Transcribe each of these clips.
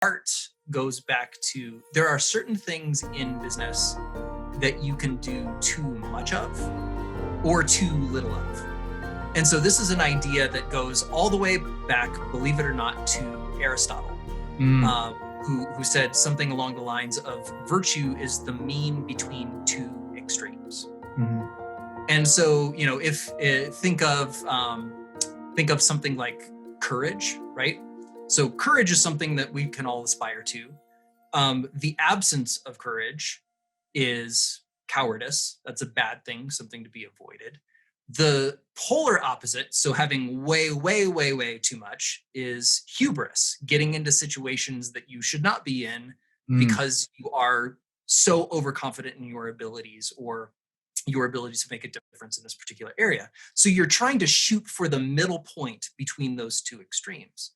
art goes back to, there are certain things in business that you can do too much of or too little of. And so this is an idea that goes all the way back, believe it or not, to Aristotle, who said something along the lines of virtue is the mean between two extremes. And so, if think of something like courage, right? So courage is something that we can all aspire to. The absence of courage is cowardice. That's a bad thing, something to be avoided. The polar opposite, so having way, way, way, way too much, is hubris, getting into situations that you should not be in because you are so overconfident in your abilities or your ability to make a difference in this particular area. So you're trying to shoot for the middle point between those two extremes.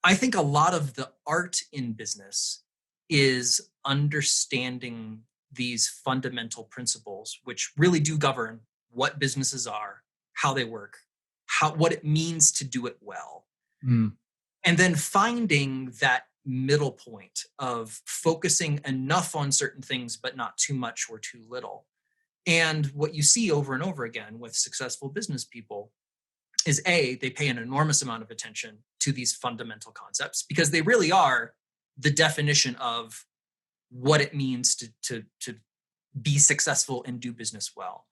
I think a lot of the art in business is understanding these fundamental principles, which really do govern what businesses are, how they work, what it means to do it well. And then finding that middle point of focusing enough on certain things, but not too much or too little. And what you see over and over again with successful business people is they pay an enormous amount of attention to these fundamental concepts because they really are the definition of what it means to be successful and do business well.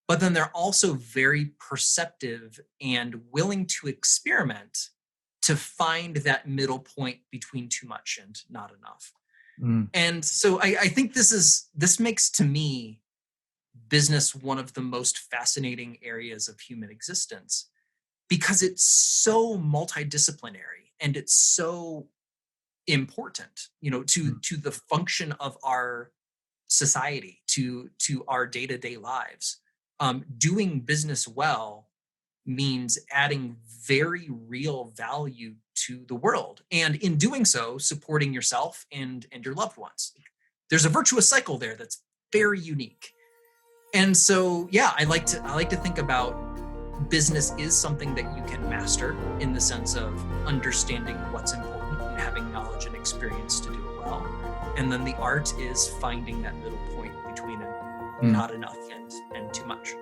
But then they're also very perceptive and willing to experiment to find that middle point between too much and not enough. And so I think this makes, to me, business one of the most fascinating areas of human existence because it's so multidisciplinary and it's so important, to the function of our society, to our day-to-day lives. Doing business well means adding very real value to the world, and in doing so, supporting yourself and your loved ones. There's a virtuous cycle there that's very unique. And so, I like to think about business is something that you can master in the sense of understanding what's important and having knowledge and experience to do it well. And then the art is finding that middle point between not enough and too much.